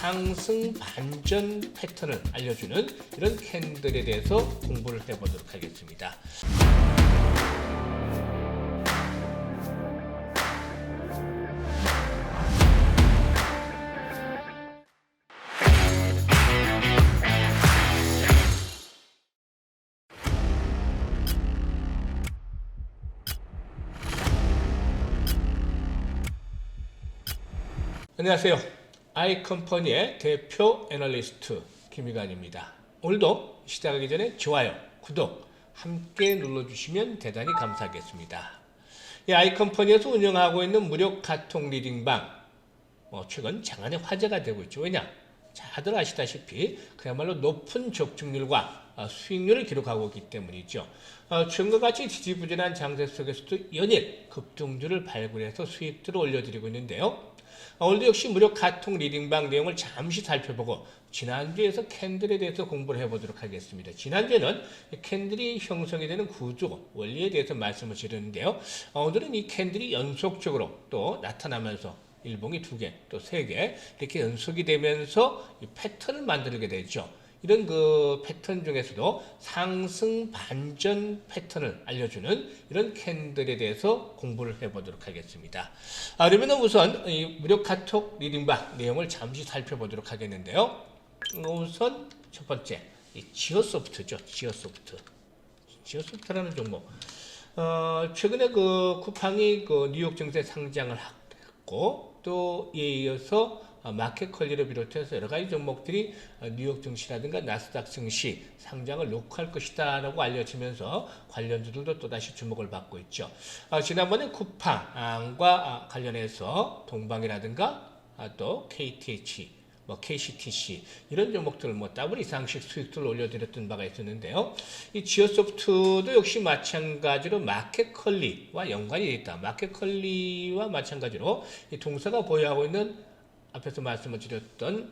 상승 반전 패턴을 알려주는 이런 캔들에 대해서 공부를 해보도록 하겠습니다. 안녕하세요. 아이컴퍼니의 대표 애널리스트 김희관입니다. 오늘도 시작하기 전에 좋아요, 구독 함께 눌러주시면 대단히 감사하겠습니다. 이 아이컴퍼니에서 운영하고 있는 무료 카톡 리딩방 최근 장안의 화제가 되고 있죠. 왜냐? 다들 아시다시피 그야말로 높은 적중률과 수익률을 기록하고 있기 때문이죠. 최근과 같이 지지부진한 장세 속에서도 연일 급등주를 발굴해서 수익들을 올려드리고 있는데요. 오늘도 역시 무료 카톡 리딩방 내용을 잠시 살펴보고 지난주에서 캔들에 대해서 공부를 해보도록 하겠습니다. 지난주에는 캔들이 형성이 되는 구조, 원리에 대해서 말씀을 드렸는데요. 오늘은 이 캔들이 연속적으로 또 나타나면서 일봉이 2개, 또 3개 이렇게 연속이 되면서 이 패턴을 만들게 되죠. 이런 그 패턴 중에서도 상승 반전 패턴을 알려주는 이런 캔들에 대해서 공부를 해보도록 하겠습니다. 그러면 우선 이 무료 카톡 리딩방 내용을 잠시 살펴보도록 하겠는데요. 우선 첫 번째, 이 지오소프트죠. 지오소프트라는 종목. 최근에 그 쿠팡이 그 뉴욕 증시에 상장을 했고, 또 이에 이어서 마켓컬리를 비롯해서 여러 가지 종목들이 뉴욕 증시라든가 나스닥 증시 상장을 놓고 할 것이다 라고 알려지면서 관련주들도 또다시 주목을 받고 있죠. 지난번에 쿠팡과 관련해서 동방이라든가 또 KTH, KCTC 이런 종목들을 더블 이상씩 수익들을 올려드렸던 바가 있었는데요. 이 지오소프트도 역시 마찬가지로 마켓컬리와 연관이 되어 있다. 마켓컬리와 마찬가지로 이 동사가 보유하고 있는 앞에서 말씀을 드렸던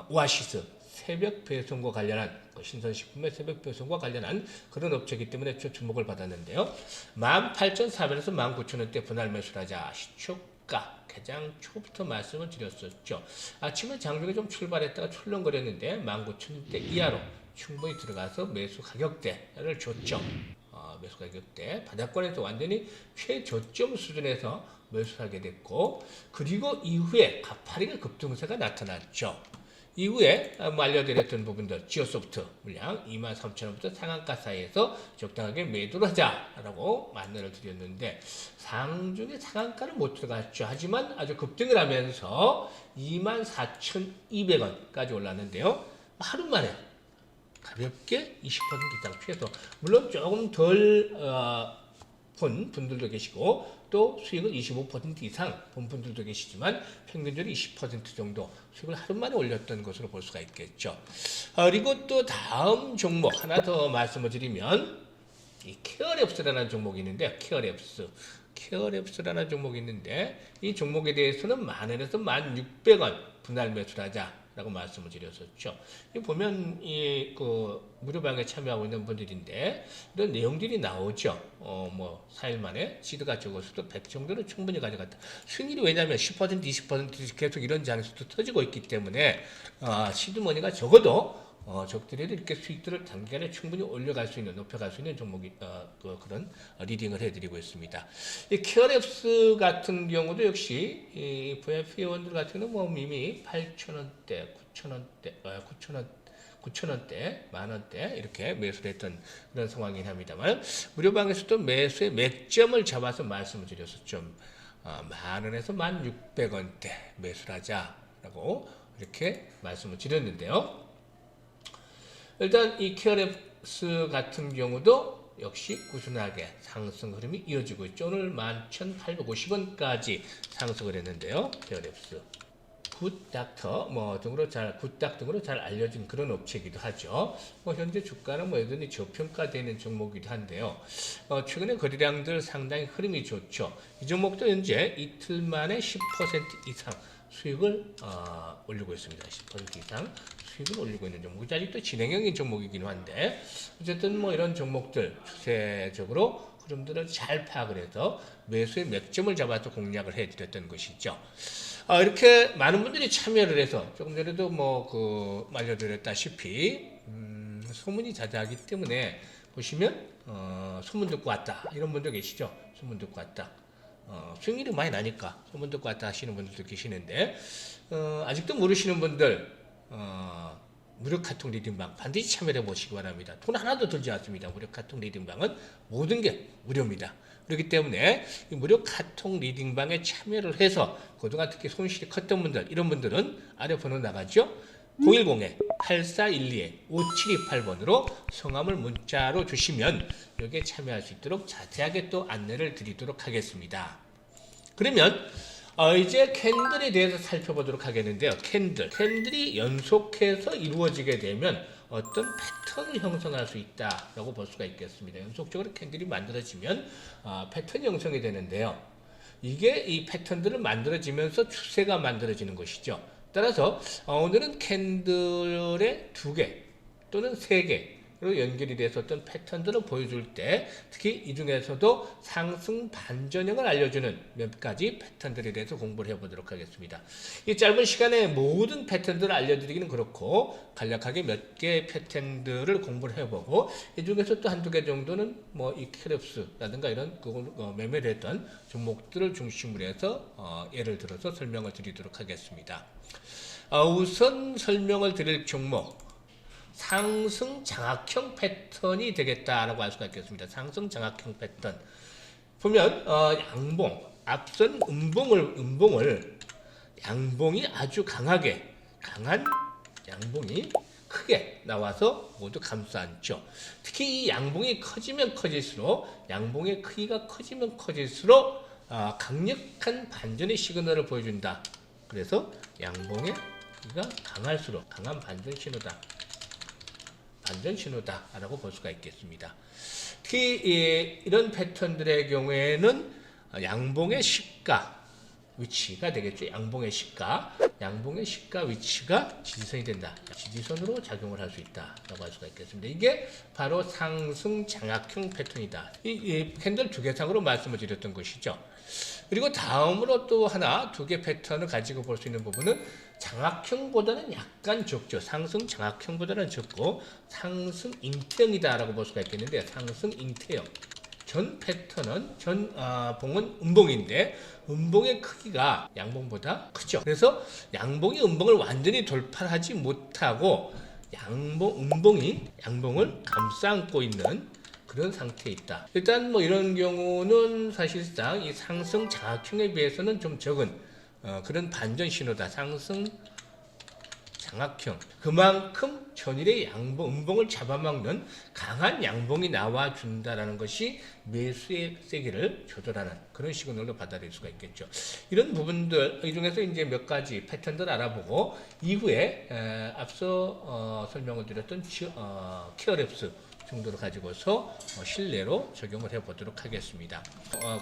오아시스 새벽 배송과 관련한 신선식품의 새벽 배송과 관련한 그런 업체이기 때문에 주목을 받았는데요. 18,400원에서 19,000원대 분할 매수하자 시초가 가장 초부터 말씀을 드렸었죠. 아침에 장중에 좀 출발했다가 출렁거렸는데 19,000원대 이하로 충분히 들어가서 매수 가격대를 줬죠. 매수 가격대 바닥권에서 완전히 최저점 수준에서 매수하게 됐고, 그리고 이후에 가파르게 급등세가 나타났죠. 이후에 알려드렸던 부분들 지오소프트 물량 23,000원부터 상한가 사이에서 적당하게 매도를 하자라고 안내를 드렸는데 상중에 상한가는 못 들어갔죠. 하지만 아주 급등을 하면서 24,200원까지 올랐는데요. 하루 만에 가볍게 20% 이상 피해서, 물론 조금 덜 본 분들도 계시고 또 수익을 25% 이상 본 분들도 계시지만 평균적으로 20% 정도 수익을 하루 만에 올렸던 것으로 볼 수가 있겠죠. 그리고 또 다음 종목 하나 더 말씀을 드리면 이 케어랩스라는 종목이 있는데 케어랩스라는 종목이 있는데 이 종목에 대해서는 10,000원에서 1,600원 분할 매수를 하자 라고 말씀을 드렸었죠. 보면 이 무료방에 참여하고 있는 분들인데 이런 내용들이 나오죠. 4일 만에 시드가 적어서도 100 정도는 충분히 가져갔다. 수익률이 왜냐하면 10% 20% 계속 이런 장에서도 터지고 있기 때문에 시드머니가 적어도 적들에도 이렇게 수익들을 단기간에 충분히 올려갈 수 있는, 높여갈 수 있는 종목이 그런 리딩을 해드리고 있습니다. 이 케어랩스 같은 경우도 역시 이 VIP 회원들 같은 경우는 이미 8,000원대, 9,000원대, 만원대 이렇게 매수를 했던 그런 상황이긴 합니다만 무료방에서도 매수의 맥점을 잡아서 말씀을 드렸었죠. 10,000원에서 1,600원대 매수를 하자라고 이렇게 말씀을 드렸는데요. 일단 이 케어랩스 같은 경우도 역시 꾸준하게 상승 흐름이 이어지고 있죠. 오늘 11,850원까지 상승을 했는데요. 케어랩스 굿닥터 굿닥 등으로 잘 알려진 그런 업체이기도 하죠. 현재 주가는 여전히 저평가되는 종목이기도 한데요. 최근에 거래량들 상당히 흐름이 좋죠. 이 종목도 현재 이틀 만에 10% 이상 수익을 올리고 있습니다. 10% 이상 수익을 올리고 있는 종목이 아직도 진행형인 종목이긴 한데 어쨌든 이런 종목들 추세적으로 흐름들을 잘 파악을 해서 매수의 맥점을 잡아서 공략을 해드렸던 것이죠. 이렇게 많은 분들이 참여를 해서 조금 전에도 알려드렸다시피 소문이 자자하기 때문에 보시면 소문 듣고 왔다 이런 분들 계시죠. 소문 듣고 왔다. 수익률이 많이 나니까 소문 듣고 왔다 하시는 분들도 계시는데 아직도 모르시는 분들 무료 카톡 리딩방 반드시 참여해 보시기 바랍니다. 돈 하나도 들지 않습니다. 무료 카톡 리딩방은 모든 게 무료입니다. 그렇기 때문에 이 무료 카톡 리딩방에 참여를 해서 그동안 특히 손실이 컸던 분들 이런 분들은 아래 번호 나가죠. 010-8412-5728번으로 성함을 문자로 주시면 여기에 참여할 수 있도록 자세하게 또 안내를 드리도록 하겠습니다. 그러면 이제 캔들에 대해서 살펴보도록 하겠는데요. 캔들이 연속해서 이루어지게 되면 어떤 패턴을 형성할 수 있다라고 볼 수가 있겠습니다. 연속적으로 캔들이 만들어지면 패턴 형성이 되는데요. 이게 이 패턴들을 만들어지면서 추세가 만들어지는 것이죠. 따라서 오늘은 캔들의 2개 또는 3개로 연결이 돼서 어떤 패턴들을 보여줄 때 특히 이 중에서도 상승 반전형을 알려주는 몇 가지 패턴들에 대해서 공부를 해보도록 하겠습니다. 이 짧은 시간에 모든 패턴들을 알려드리기는 그렇고 간략하게 몇 개의 패턴들을 공부를 해보고 이 중에서 또 한두 개 정도는 이 캐럽스라든가 이런 매매를 했던 종목들을 중심으로 해서 예를 들어서 설명을 드리도록 하겠습니다. 우선 설명을 드릴 종목 상승 장악형 패턴이 되겠다라고 할 수가 있겠습니다. 상승 장악형 패턴 보면 양봉 앞선 음봉을 양봉이 아주 강한 양봉이 크게 나와서 모두 감싸 안죠. 특히 이 양봉이 커지면 커질수록 양봉의 크기가 커지면 커질수록 강력한 반전의 시그널을 보여준다. 그래서 양봉의 크기가 강할수록 강한 반전 신호다라고 볼 수가 있겠습니다. 특히 이런 패턴들의 경우에는 양봉의 시가 위치가 되겠죠. 양봉의 시가 위치가 지지선이 된다. 지지선으로 작용을 할 수 있다라고 할 수가 있겠습니다. 이게 바로 상승 장악형 패턴이다. 이 캔들 2개상으로 말씀을 드렸던 것이죠. 그리고 다음으로 또 하나 2개 패턴을 가지고 볼 수 있는 부분은 장악형보다는 약간 적죠. 상승 장악형보다는 적고 상승 잉태형이다라고 볼 수가 있겠는데 상승 잉태형. 전 패턴은 봉은 음봉인데 음봉의 크기가 양봉보다 크죠. 그래서 양봉이 음봉을 완전히 돌파하지 못하고 음봉이 양봉을 감싸 안고 있는 그런 상태에 있다. 일단 이런 경우는 사실상 이 상승 장악형에 비해서는 좀 적은 그런 반전 신호다. 상승 장악형. 그만큼 전일의 음봉을 잡아먹는 강한 양봉이 나와준다라는 것이 매수의 세기를 조절하는 그런 시그널로 받아들일 수가 있겠죠. 이런 부분들, 이 중에서 이제 몇 가지 패턴들 알아보고 이후에 앞서 설명을 드렸던 키어랩스 정도를 가지고서 실내로 적용을 해보도록 하겠습니다.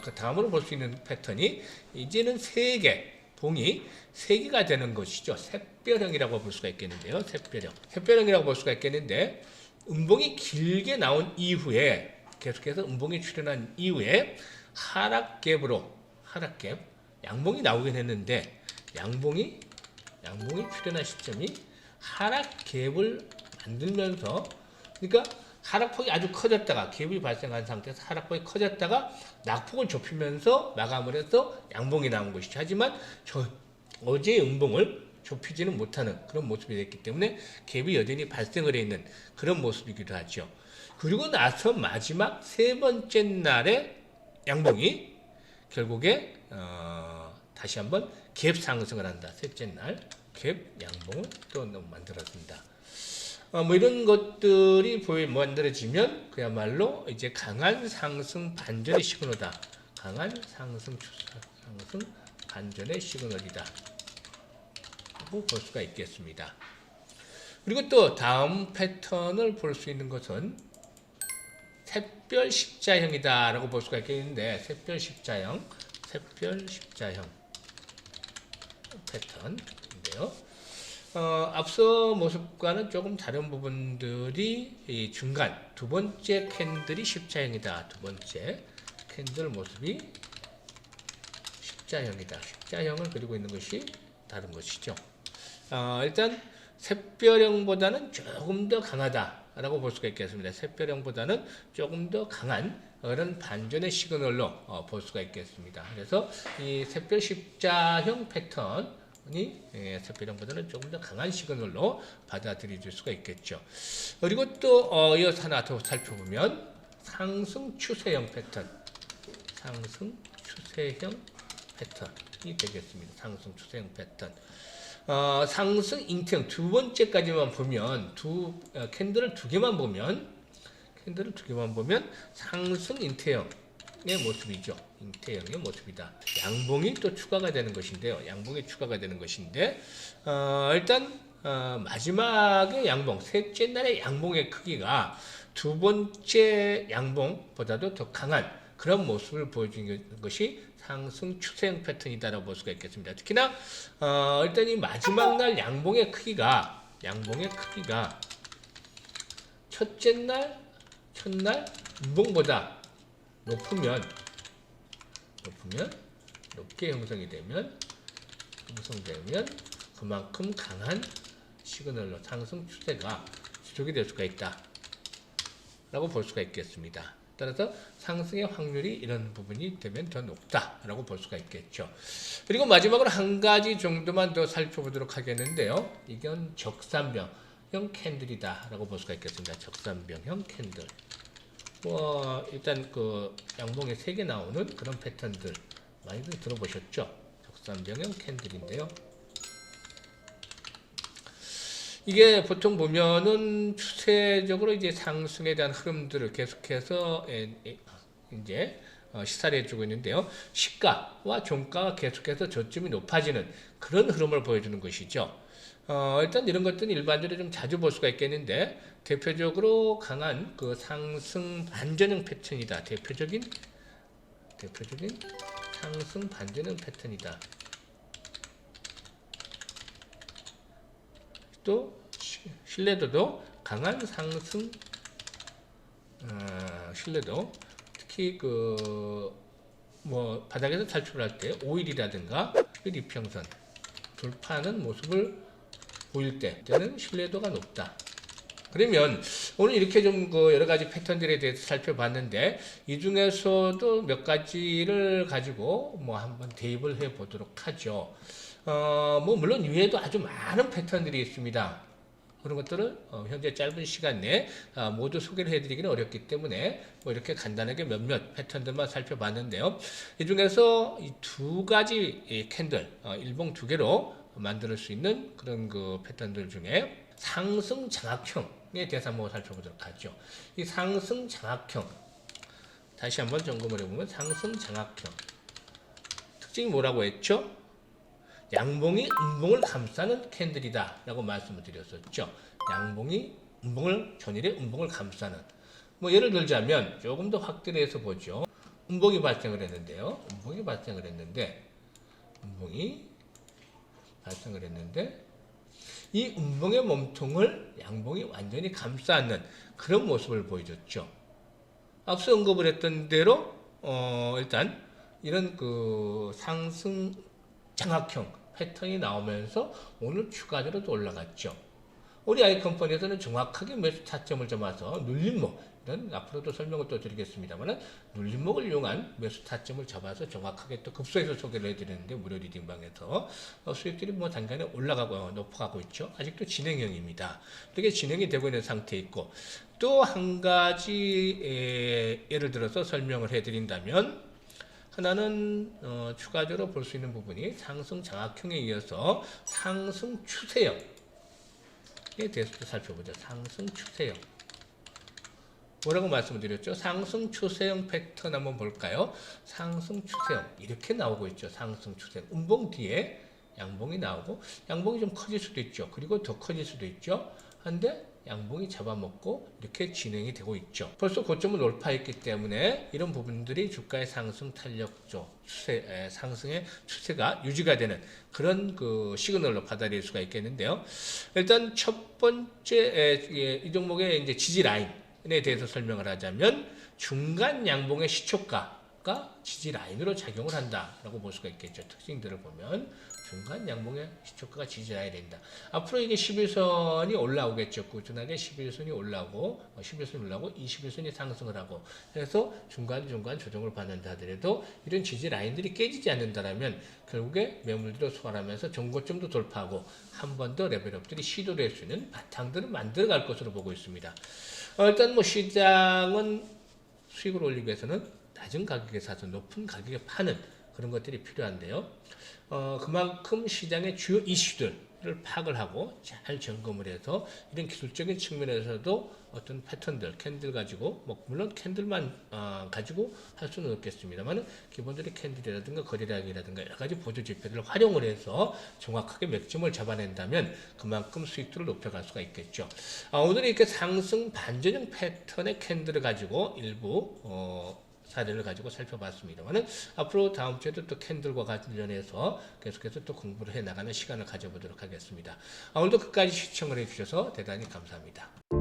그 다음으로 볼 수 있는 패턴이 이제는 3개. 봉이 3개가 되는 것이죠. 샛별형이라고 볼 수가 있겠는데요. 샛별형이라고 볼 수가 있겠는데 음봉이 길게 나온 이후에 계속해서 음봉이 출현한 이후에 하락갭 양봉이 나오긴 했는데 양봉이 출현한 시점이 하락갭을 만들면서 그러니까 하락폭이 아주 커졌다가 갭이 발생한 상태에서 하락폭이 커졌다가 낙폭을 좁히면서 마감을 해서 양봉이 나온 것이죠. 하지만 어제의 음봉을 좁히지는 못하는 그런 모습이 됐기 때문에 갭이 여전히 발생을 해 있는 그런 모습이기도 하죠. 그리고 나서 마지막 3번째 날에 양봉이 결국에 다시 한번 갭 상승을 한다. 셋째 날 갭 양봉을 또 만들었습니다. 이런 것들이 만들어지면 그야말로 이제 강한 상승 반전의 시그널이다. 강한 상승 반전의 시그널이다. 라고 볼 수가 있겠습니다. 그리고 또 다음 패턴을 볼 수 있는 것은 샛별 십자형이다. 라고 볼 수가 있겠는데 샛별 십자형 패턴인데요. 앞서 모습과는 조금 다른 부분들이 이 중간 2번째 캔들이 십자형이다. 2번째 캔들 모습이 십자형이다. 십자형을 그리고 있는 것이 다른 것이죠. 일단 샛별형보다는 조금 더 강하다라고 볼 수가 있겠습니다. 샛별형보다는 조금 더 강한 그런 반전의 시그널로 볼 수가 있겠습니다. 그래서 이 샛별 십자형 패턴이 샛별형보다는 조금 더 강한 시그널로 받아들여질 수가 있겠죠. 그리고 또 이어서 하나 더 살펴보면 상승 추세형 패턴, 상승 추세형 패턴이 되겠습니다. 상승 추세형 패턴. 상승 잉태형 두 번째까지만 보면 캔들을 두 개만 보면 상승 잉태형의 모습이죠. 잉태형의 모습이다. 양봉이 또 추가가 되는 것인데요. 양봉이 추가가 되는 것인데 일단 마지막에 양봉, 셋째 날의 양봉의 크기가 두 번째 양봉보다도 더 강한 그런 모습을 보여주는 것이 상승 추세형 패턴이다라고 볼 수가 있겠습니다. 특히나 일단 이 마지막 날 양봉의 크기가 첫날 음봉보다 높게 형성되면 그만큼 강한 시그널로 상승 추세가 지속이 될 수가 있다 라고 볼 수가 있겠습니다. 따라서 상승의 확률이 이런 부분이 되면 더 높다라고 볼 수가 있겠죠. 그리고 마지막으로 한 가지 정도만 더 살펴보도록 하겠는데요. 이건 적산병형 캔들이다라고 볼 수가 있겠습니다. 적산병형 캔들. 일단 그 양봉에 3개 나오는 그런 패턴들 많이들 들어보셨죠? 적산병형 캔들인데요. 이게 보통 보면은 추세적으로 이제 상승에 대한 흐름들을 계속해서 이제 시사를 해주고 있는데요. 시가와 종가가 계속해서 저점이 높아지는 그런 흐름을 보여주는 것이죠. 일단 이런 것들은 일반적으로 좀 자주 볼 수가 있겠는데 대표적으로 강한 그 상승 반전형 패턴이다. 대표적인 상승 반전형 패턴이다. 또 신뢰도도 강한 상승 신뢰도 특히 그 바닥에서 탈출을 할 때 5일이라든가 이평선 돌파하는 모습을 보일 때는 신뢰도가 높다. 그러면 오늘 이렇게 좀 여러 가지 패턴들에 대해서 살펴봤는데 이 중에서도 몇 가지를 가지고 한번 대입을 해 보도록 하죠. 물론 이외에도 아주 많은 패턴들이 있습니다. 그런 것들을 현재 짧은 시간 내에 모두 소개를 해드리기는 어렵기 때문에 이렇게 간단하게 몇몇 패턴들만 살펴봤는데요. 이 중에서 이 두 가지 캔들, 일봉 두 개로 만들 수 있는 그런 그 패턴들 중에 상승 장악형에 대해서 한번 살펴보도록 하죠. 이 상승 장악형, 다시 한번 점검을 해보면 상승 장악형 특징이 뭐라고 했죠? 양봉이 음봉을 감싸는 캔들이다 라고 말씀을 드렸었죠. 양봉이 전일에 음봉을 감싸는. 예를 들자면 조금 더 확대를 해서 보죠. 음봉이 발생을 했는데 이 음봉의 몸통을 양봉이 완전히 감싸는 그런 모습을 보여줬죠. 앞서 언급을 했던 대로 일단 이런 그 상승 장악형 패턴이 나오면서 오늘 추가적으로 또 올라갔죠. 우리 아이컴퍼니에서는 정확하게 매수 타점을 잡아서 눌림목, 이런 앞으로도 설명을 또 드리겠습니다만 눌림목을 이용한 매수 타점을 잡아서 정확하게 또 급소해서 소개를 해드리는데 무료 리딩방에서 수익들이 단간에 올라가고 높아가고 있죠. 아직도 진행형입니다. 이렇게 진행이 되고 있는 상태에 있고 또 한 가지 예를 들어서 설명을 해드린다면 하나는 추가적으로 볼 수 있는 부분이 상승 장악형에 이어서 상승 추세형에 대해서도 살펴보죠. 상승 추세형. 뭐라고 말씀을 드렸죠? 상승 추세형 패턴 한번 볼까요? 상승 추세형 이렇게 나오고 있죠. 상승 추세형. 음봉 뒤에 양봉이 나오고 양봉이 좀 커질 수도 있죠. 그리고 더 커질 수도 있죠. 한데 양봉이 잡아먹고 이렇게 진행이 되고 있죠. 벌써 고점을 돌파했기 때문에 이런 부분들이 주가의 상승 탄력조 상승의 추세가 유지가 되는 그런 그 시그널로 받아들일 수가 있겠는데요. 일단 첫 번째 이 종목의 이제 지지 라인에 대해서 설명을 하자면 중간 양봉의 시초가 지지 라인으로 작용을 한다라고 볼 수가 있겠죠. 특징들을 보면 중간 양봉의 시초가가 지지 라인이 된다. 앞으로 이게 11선이 올라오겠죠. 꾸준하게 11선이 올라오고 11선이 올라오고 21선이 상승을 하고 그래서 중간중간 조정을 받는다 하더라도 이런 지지 라인들이 깨지지 않는다면 결국에 매물들을 소환하면서 정고점도 돌파하고 한 번 더 레벨업들이 시도를 할 수 있는 바탕들을 만들어갈 것으로 보고 있습니다. 일단 뭐 시장은 수익을 올리기 위해서는 낮은 가격에 사서 높은 가격에 파는 그런 것들이 필요한데요. 그만큼 시장의 주요 이슈들을 파악을 하고 잘 점검을 해서 이런 기술적인 측면에서도 어떤 패턴들, 캔들 가지고 물론 캔들만 가지고 할 수는 없겠습니다만 기본적인 캔들이라든가 거래량이라든가 여러 가지 보조 지표들을 활용을 해서 정확하게 맥점을 잡아낸다면 그만큼 수익들을 높여갈 수가 있겠죠. 오늘 이렇게 상승 반전형 패턴의 캔들을 가지고 일부 사례를 가지고 살펴봤습니다만은 앞으로 다음 주에도 또 캔들과 관련해서 계속해서 또 공부를 해 나가는 시간을 가져보도록 하겠습니다. 오늘도 끝까지 시청을 해주셔서 대단히 감사합니다.